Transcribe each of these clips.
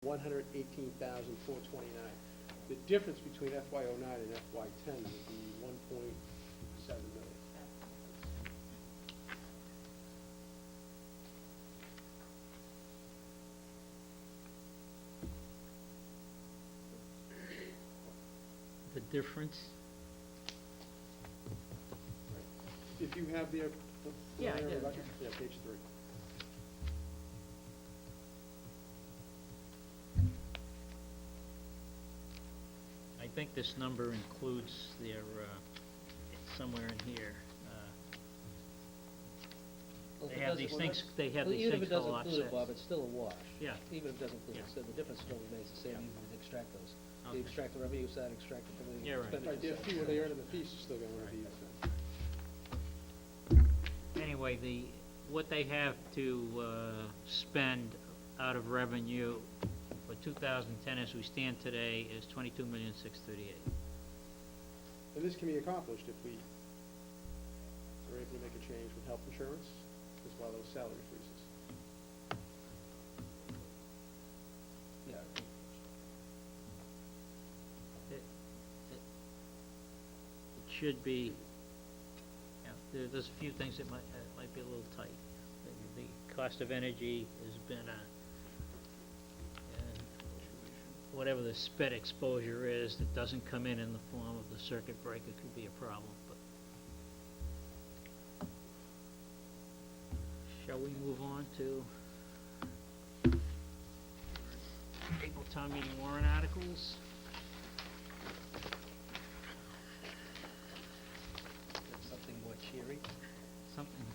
$118,429. The difference between FY09 and FY10 would be $1.7 million. The difference? If you have the Yeah, I preliminary do, budget, yeah, page 3. I think this number includes their, somewhere in here. Well, if They it have doesn't- these well, things, that's- they have well, these even if things it doesn't called include it, offsets. Bob, it's still a wash. Yeah. Even if it doesn't include it, Yeah. so the difference still remains the same, Yeah. even if you extract those. Okay. You extract the revenue side, extract the Yeah, right. Right, expenditure the fee, side. what they earn in the fees is still going to be Anyway, what they have to spend out of revenue for 2010 as we stand today is $22,638,000. And this can be accomplished if we are able to make a change with health insurance as well as salary increases. Yeah. It should be, there's a few things that might be a little tight. The cost of energy has been whatever the sped exposure is that doesn't come in the form of the circuit breaker could be a problem, but. Shall we move on to April town meeting warrant articles? That's something more cheery. Something.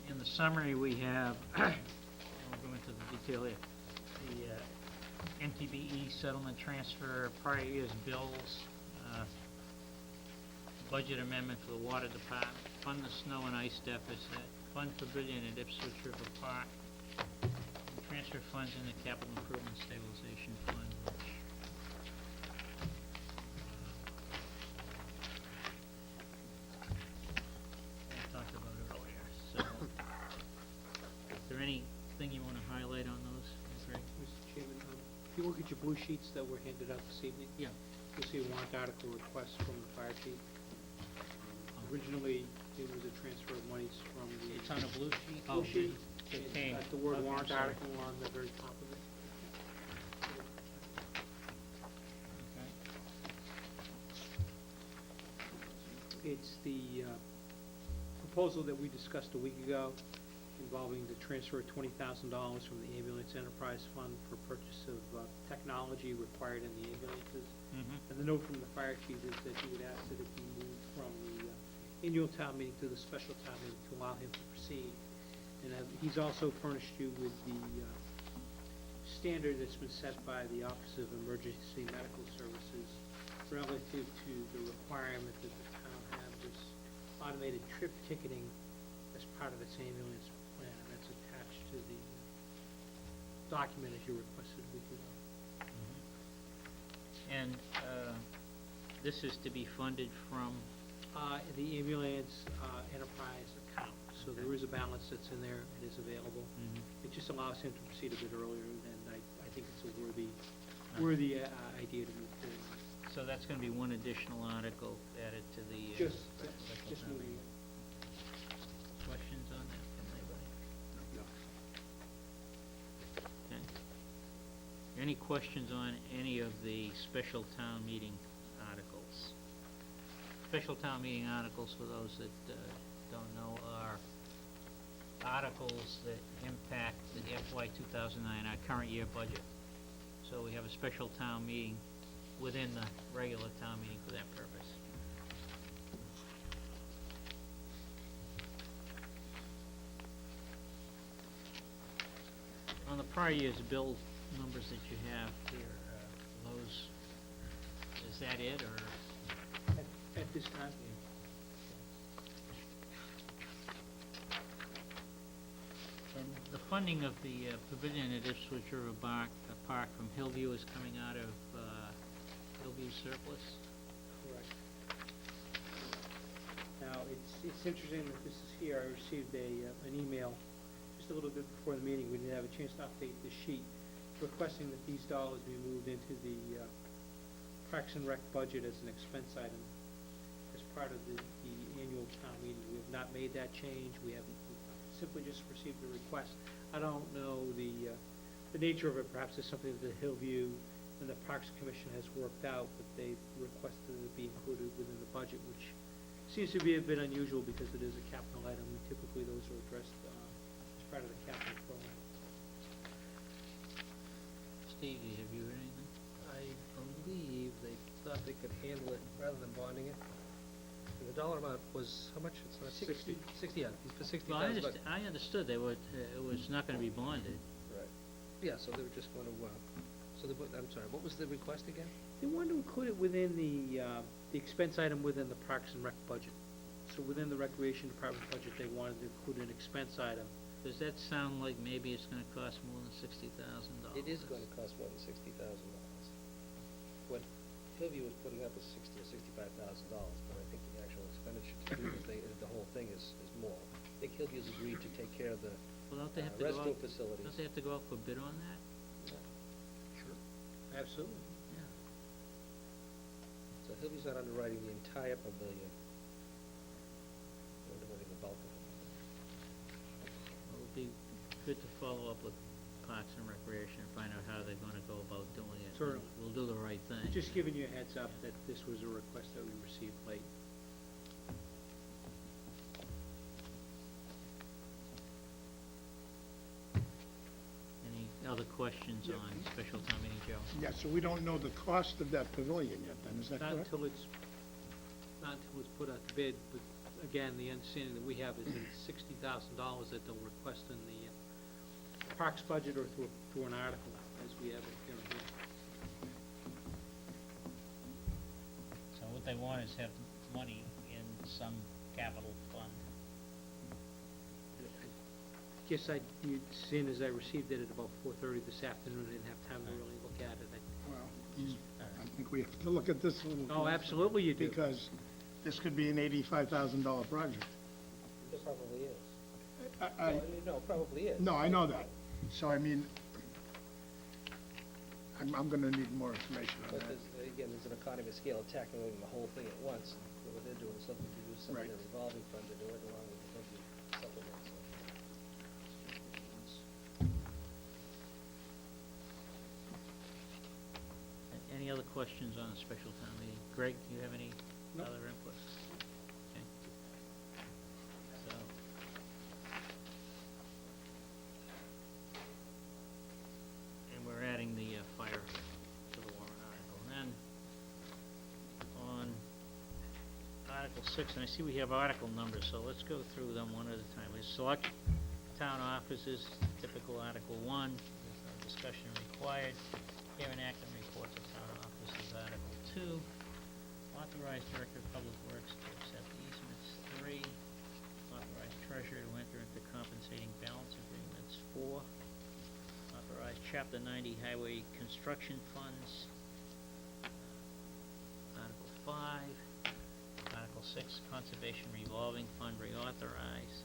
In the summary, we have, I'll go into the detail here, the NTBE settlement transfer, prior year's bills, budget amendment for the water department, fund the snow and ice deficit, fund pavilion at Ipswich River Park, and transfer funds in the capital improvement stabilization fund, which I talked about earlier. So, is there anything you want to highlight on those, Greg? Mr. Chairman, if you look at your blue sheets that were handed out this evening, Yeah. you'll see a warrant article request from the fire chief. Originally, it was a transfer of monies from the... It's on a blue sheet? Blue sheet. It It's came. got the word Okay, warrant sorry. article on the very top of it. Okay. It's the proposal that we discussed a week ago involving the transfer of $20,000 from the Ambulance Enterprise Fund for purchase of technology required in the ambulances. Mm-hmm. And the note from the fire chief is that he would ask that it be moved from the annual town meeting to the special town meeting to allow him to proceed. And he's also furnished you with the standard that's been set by the Office of Emergency Medical Services relative to the requirement that the town have this automated trip ticketing as part of its ambulance plan. And that's attached to the document as you requested a week ago. And this is to be funded from, The ambulance enterprise account, so there is a balance that's in there, it is available. It just allows him to proceed a bit earlier, and I think it's a worthy idea to move forward. so that's going to be one additional article added to the. Just special town moving meeting. it. Questions on that from anybody? No. Okay. Any questions on any of the special town meeting articles? Special town meeting articles, for those that don't know, are articles that impact the FY 2009, our current year budget. So we have a special town meeting within the regular town meeting for that purpose. On the prior year's bill numbers that you have here, those, is that it, or? At this time, And the funding of the pavilion at Ipswich River Park from Hillview is coming out of Hillview surplus? correct. Now, Now, it's interesting that this is here. I received an email just a little bit before the meeting. We didn't have a chance to update the sheet, requesting that these dollars be moved into the Parks and Rec budget as an expense item as part of the annual town meeting. We have not made that change. We haven't, simply just received a request. I don't know the nature of it. Perhaps it's something that the Hillview and the Parks Commission has worked out, but they've requested it be included within the budget, which seems to be a bit unusual because it is a capital item. Typically, those are addressed as part of the capital program. Steve, have you heard anything? I believe they thought they could handle it rather than bonding it. And the dollar amount was, how much? It's not 60, yeah, for Well, I $60,000. I understood they would, it was not gonna be bonded. Right. Yeah, so they were just going to, I'm sorry, what was the request again? They wanted to include it within the expense item within the Parks and Rec budget. So within the Recreation Department budget, they wanted to include an expense item. Does that sound like maybe it's gonna cost more than $60,000? It is going to cost more than $60,000. What Hillview was putting up is $60,000 or $65,000, but I think the actual expenditure to do the whole thing is more. I think Hillview's agreed to take care of the Well, don't they have to go restroom out, facilities. don't they have to go out for bid on that? Absolutely. Yeah. So Hillview's not underwriting the entire pavilion. They're underwriting the bulk of it. It would be good to follow up with Parks and Recreation and find out how they're gonna go about doing it. Certainly. We'll do the right thing. Just giving you a heads up that this was a request that we received late. Any other questions Yeah. on special town meeting, Joe? Yeah, so we don't know the cost of that pavilion yet, then, is that Not correct? until it's put out to bid, but again, the understanding that we have is that it's $60,000 that they'll request in the Parks budget or through an article, as we have it here and here. So what they want is have money in some capital fund. Guess seeing as I received it at about 4:30 this afternoon, I didn't have time to really look at it. Well, I think we have to look at this a little. Oh, closer, absolutely you do. Because this could be an $85,000 project. There probably is. No, it probably is. No, I know that. So, I mean, I'm gonna need more information on But that. there's an economy of scale attacking the whole thing at once. And what they're doing is looking to use some of Right. their revolving fund to do it along with the Hillview supplement. So. Any other questions on the special town meeting? Greg, do you have any Nope. other input? Okay. So. And we're adding the fire to the warrant article. And then on Article 6, and I see we have article numbers, so let's go through them one at a time. We select town offices, typical Article 1, there's no discussion required. Hear and act on reports of town offices, Article 2. Authorize Director of Public Works to accept easements, 3. Authorize Treasurer to enter into compensating balance agreements, 4. Authorize Chapter 90 Highway Construction Funds, Article 5. Article 6, Conservation Revolving Fund reauthorize.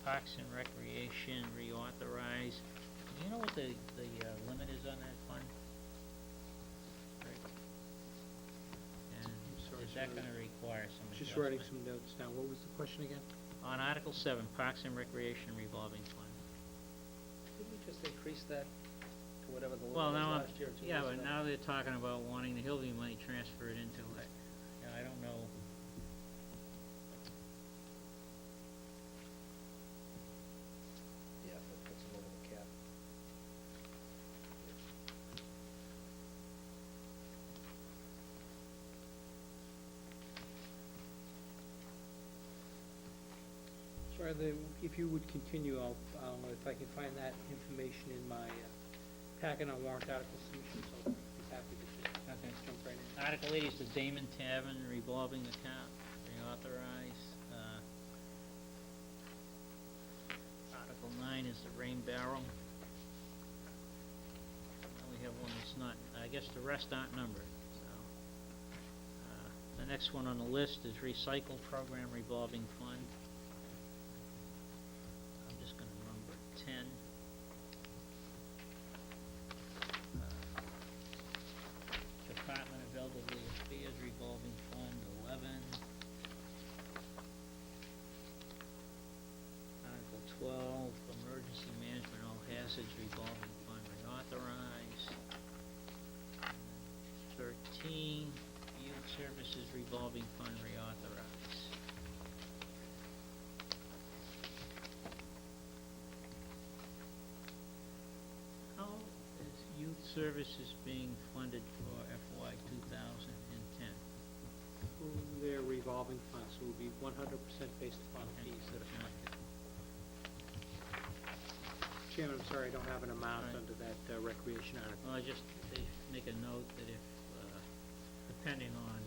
Parks and Recreation reauthorize. Do you know what the limit is on that fund? Greg? And sorry, is that sir. gonna require some adjustment? Just writing some notes down. What was the question again? On Article 7, Parks and Recreation revolving fund. Didn't we just increase that to whatever the Well, limit now, was last year or 2 yeah, years but ago? now they're talking about wanting the Hillview money transferred into it. Yeah, I don't know. Yeah, that puts them over the cap. Sorry, if you would continue, I'll, if I can find that information in my packet on warrant article submissions, I'll be happy to just jump right in. Article 8 is the Damon Tavern revolving account, reauthorize. Article 9 is the rain barrel. Now we have one that's not, I guess the rest aren't numbered, so. Then Next one on the list is recycle program revolving fund. I'm just gonna number 10. Department of Elderly Affairs revolving fund, 11. Article 12, emergency management all hazards revolving fund reauthorized. 13, youth services revolving fund reauthorized. How is youth services being funded for FY 2010? Through their revolving funds, so it will be 100% based upon fees that are collected. Chairman, I'm sorry, I don't have an amount Right. under that recreation article. Well, they make a note that if, depending on,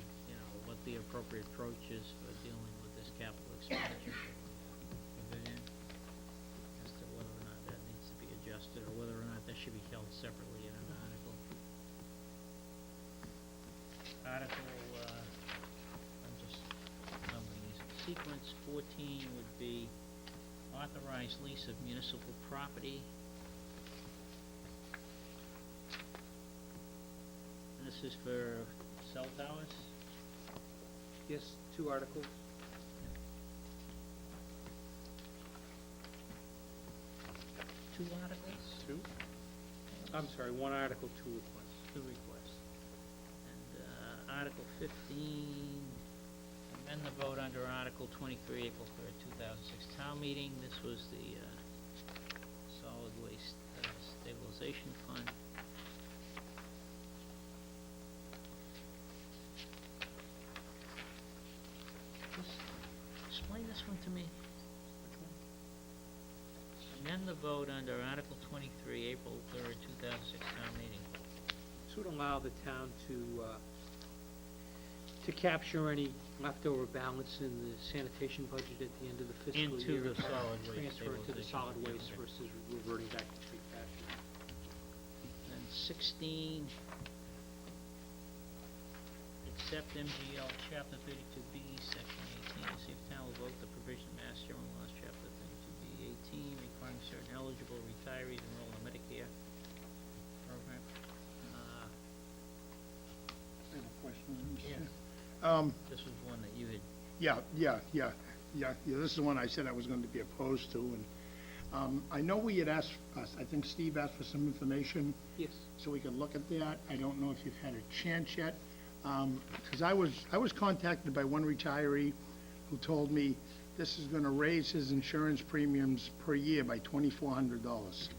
what the appropriate approach is for dealing with this capital expenditure pavilion, as to whether or not that needs to be adjusted, or whether or not that should be held separately in an article. I'm just numbering these in sequence. 14 would be authorized lease of municipal property. And this is for cell towers? Yes, 2 articles. Two articles? Two? I'm sorry, 1 article, 2 requests. Two requests. And, Article 15, amend the vote under Article 23, April 3rd, 2006 town meeting. This was the, solid waste, stabilization fund. Just explain this one to me. Which one? Amend the vote under Article 23, April 3rd, 2006 town meeting. This would allow the town to capture any leftover balance in the sanitation budget at the end of the fiscal Into year. the solid waste Transfer it to the stabilization. solid Yeah, waste okay. versus reverting back to free cash. And 16, accept MGL Chapter 32B, Section 18, see if town will vote the provision of Mass General Laws, Chapter 32B, 18, requiring certain eligible retirees enroll in Medicare program. I have a question on this. Yeah. This was one that you had, Yeah, this is the one I said I was going to be opposed to, and I know we had asked, I think Steve asked for some information, Yes. so we could look at that. I don't know if you've had a chance yet, because I was contacted by one retiree who told me this is gonna raise his insurance premiums per year by $2,400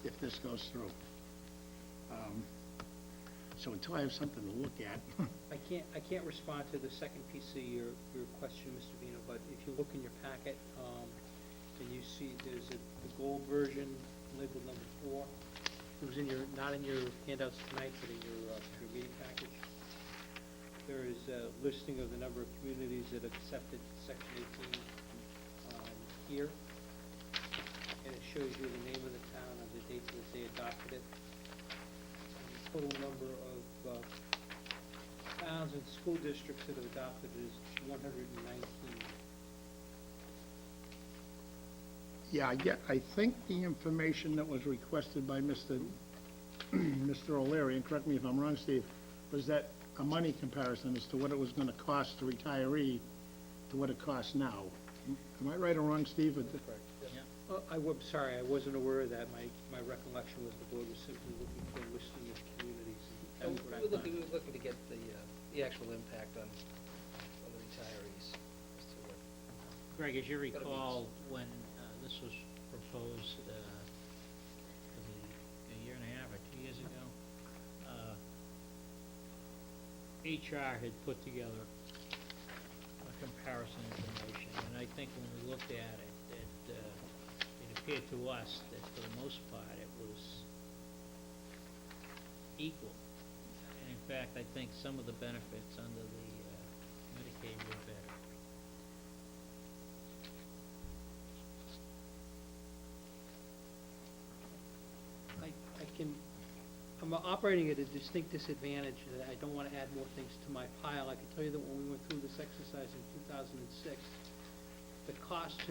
if this goes through. So until I have something to look at, I can't respond to the second piece of your question, Mr. Vino, but if you look in your packet, and you see there's the gold version labeled number 4. It was not in your handouts tonight, but in your meeting package. There is a listing of the number of communities that accepted Section 18, here. And it shows you the name of the town and the date that they adopted it. And the total number of towns and school districts that have adopted it is 119. yeah, I think the information that was requested by Mr. O'Leary, and correct me if I'm wrong, Steve, was that a money comparison as to what it was gonna cost the retiree to what it costs now. Am I right or wrong, Steve? Or the- Correct. I'm sorry, I wasn't aware of that. My recollection was the board was simply looking for a listing of communities. and that was what I thought. We were looking to get the actual impact on the retirees as to what. Greg, as you Gotta be- recall, when this was proposed, was it a year and a half or 2 years ago? HR had put together a comparison information, and I think when we looked at it, it appeared to us that for the most part, it was equal. And in fact, I think some of the benefits under the Medicaid were better. I'm operating at a distinct disadvantage, that I don't wanna add more things to my pile. I can tell you that when we went through this exercise in 2006, the cost to